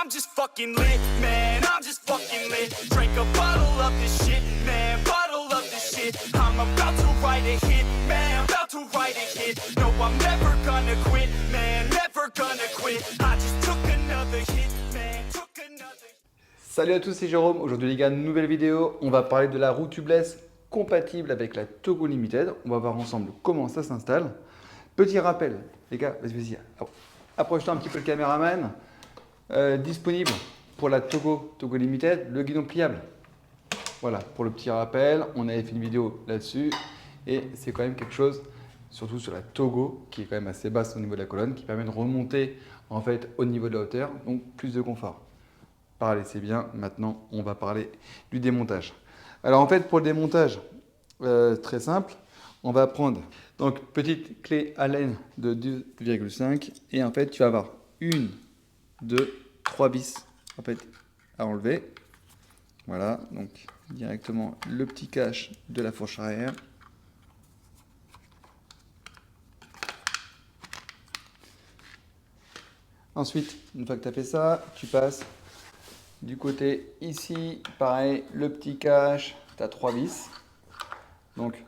I'm just fucking lit, man, I'm just fucking lit. Drink a bottle of this shit, man, bottle of this shit. I'm about to write a hit, man, about to write a hit. No, I'm never gonna quit, man, never gonna quit. I just took another hit, man, took another hit. Salut à tous, c'est Jérôme. Aujourd'hui les gars, nouvelle vidéo. On va parler de la roue tubeless compatible avec la Togo Limited. On va voir ensemble comment ça s'installe. Petit rappel, les gars, vas-y, approche-toi un petit peu le caméraman. Disponible pour la Togo Limited, le guidon pliable. Voilà, pour le petit rappel, on avait fait une vidéo là-dessus. Et c'est quand même quelque chose, surtout sur la Togo, qui est quand même assez basse au niveau de la colonne, qui permet de remonter en fait au niveau de la hauteur, donc plus de confort. Parler, c'est bien. Maintenant, on va parler du démontage. Alors, en fait, pour le démontage, très simple, on va prendre donc petite clé Allen de 2,5 et en fait, tu vas avoir 1, 2, 3 vis en fait, à enlever. Voilà, donc directement le petit cache de la fourche arrière. Ensuite, une fois que tu as fait ça, tu passes du côté ici, pareil, le petit cache, tu as 3 vis. Donc,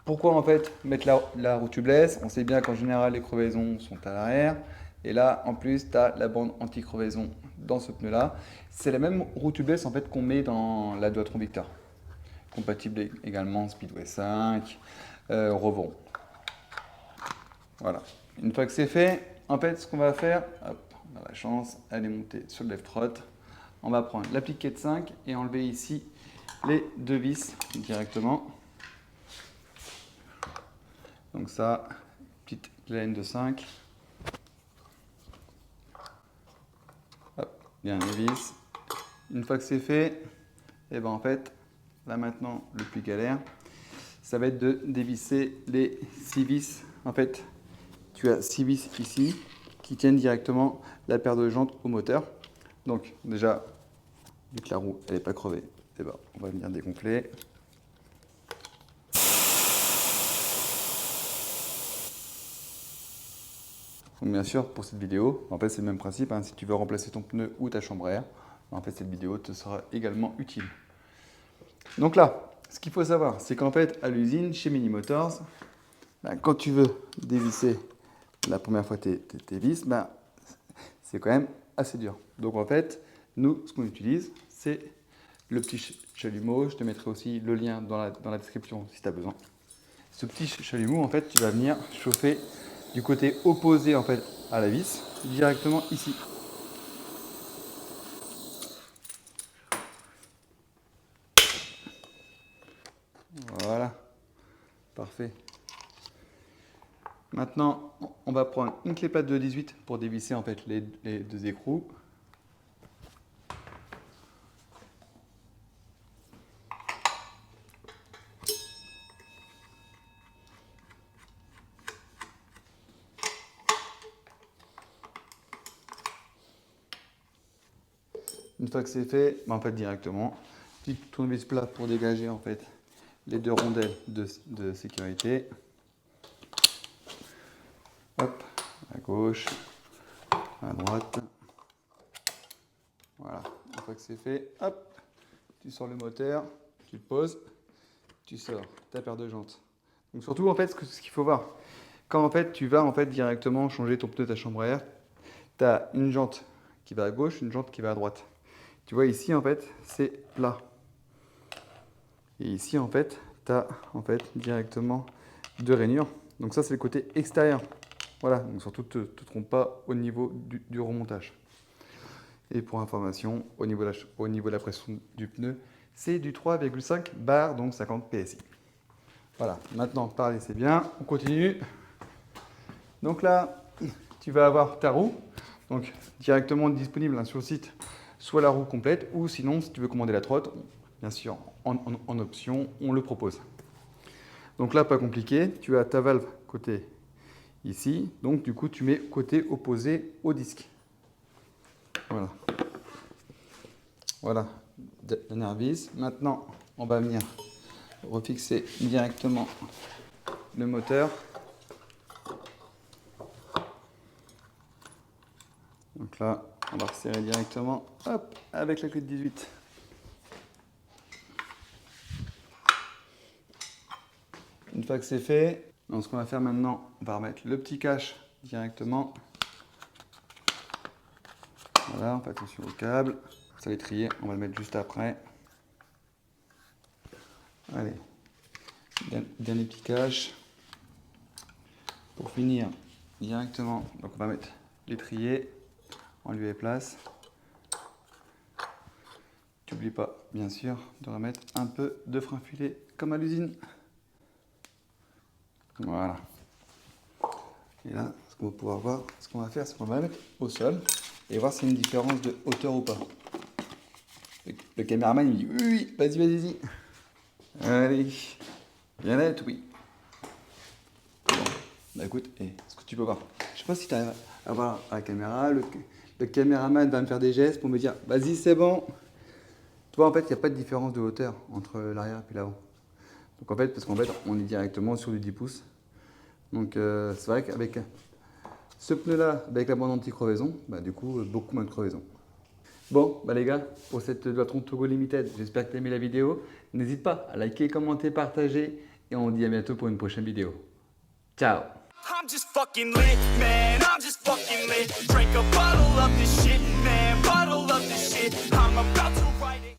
pourquoi en fait mettre la roue tubeless? On sait bien qu'en général, les crevaisons sont à l'arrière. Et là, en plus, tu as la bande anti-crevaison dans ce pneu-là. C'est la même roue tubeless en fait, qu'on met dans la Duatron Victor. Compatible également Speedway 5, Revron. Voilà. Une fois que c'est fait, en fait, ce qu'on va faire, hop, on a la chance, elle est montée sur le left rod. On va prendre l'appliqué de 5 et enlever ici les 2 vis directement. Donc ça, petite laine de 5. Hop, bien les vis. Une fois que c'est fait, et ben en fait, là maintenant, le plus galère, ça va être de dévisser les 6 vis. En fait, tu as 6 vis ici qui tiennent directement la paire de jantes au moteur. Donc déjà, vu que la roue elle n'est pas crevée, et ben, on va venir dégonfler. Donc bien sûr, pour cette vidéo, en fait c'est le même principe, hein, si tu veux remplacer ton pneu ou ta chambre à air, en fait cette vidéo te sera également utile. Donc là, ce qu'il faut savoir, c'est qu'en fait à l'usine, chez Mini Motors, ben, quand tu veux dévisser la première fois tes vis, ben, c'est quand même assez dur. Donc en fait, nous, ce qu'on utilise, c'est le petit chalumeau. Je te mettrai aussi le lien dans la description si tu as besoin. Ce petit chalumeau, en fait, tu vas venir chauffer du côté opposé en fait, à la vis, directement ici. Voilà, parfait. Maintenant, on va prendre une clé plate de 18 pour dévisser en fait les 2 écrous. Une fois que c'est fait, ben en fait directement, petit tournevis plat pour dégager en fait les 2 rondelles de sécurité. Hop, à gauche, à droite. Voilà, une fois que c'est fait, hop, tu sors le moteur, tu le poses, tu sors ta paire de jantes. Donc surtout en fait ce qu'il faut voir, quand en fait tu vas en fait directement changer ton pneu de ta chambre à air, tu as une jante qui va à gauche, une jante qui va à droite. Tu vois ici en fait c'est plat. Et ici en fait tu as en fait directement 2 rainures. Donc ça c'est le côté extérieur. Voilà, donc surtout ne te trompe pas au niveau du remontage. Et pour information, au niveau de la pression du pneu, c'est du 3,5 bar, donc 50 PSI. Voilà, maintenant parler c'est bien, on continue. Donc là, tu vas avoir ta roue, donc directement disponible sur le site, soit la roue complète, ou sinon si tu veux commander la trotte, bien sûr en option, on le propose. Donc là, pas compliqué, tu as ta valve côté ici, donc du coup tu mets côté opposé au disque. Voilà. Voilà, dernière vis. Maintenant, on va venir refixer directement le moteur. Donc là, On va resserrer directement, hop, avec la clé de 18. Une fois que c'est fait, donc ce qu'on va faire maintenant, on va remettre le petit cache directement. Voilà, on fait attention au câble. Ça va être trié, on va le mettre juste après. Allez, dernier petit cache. Pour finir, directement, donc on va mettre l'étrier, on lui met place. N'oublie pas, bien sûr, de remettre un peu de frein filet comme à l'usine. Voilà. Et là, ce qu'on va pouvoir voir, ce qu'on va faire, c'est qu'on va la mettre au sol et voir s'il y a une différence de hauteur ou pas. Le caméraman, il me dit oui, vas-y, vas-y. Allez, bien net, oui. Bon, bah écoute, ce que tu peux voir, je sais pas si tu arrives à voir à la caméra, le caméraman va me faire des gestes pour me dire vas-y, c'est bon. Tu vois, en fait, il n'y a pas de différence de hauteur entre l'arrière et l'avant. Donc en fait, parce qu'en fait, on est directement sur du 10 pouces. Donc c'est vrai qu'avec ce pneu-là, avec la bande anti-crevaison, bah, du coup, beaucoup moins de crevaison. Bon, bah les gars, pour cette Dualtron Togo Limited, j'espère que tu as aimé la vidéo. N'hésite pas à liker, commenter, partager et on se dit à bientôt pour une prochaine vidéo. Ciao! I'm just fucking lit, man, I'm just fucking lit. Drink a bottle of this shit, man, bottle of this shit. I'm about to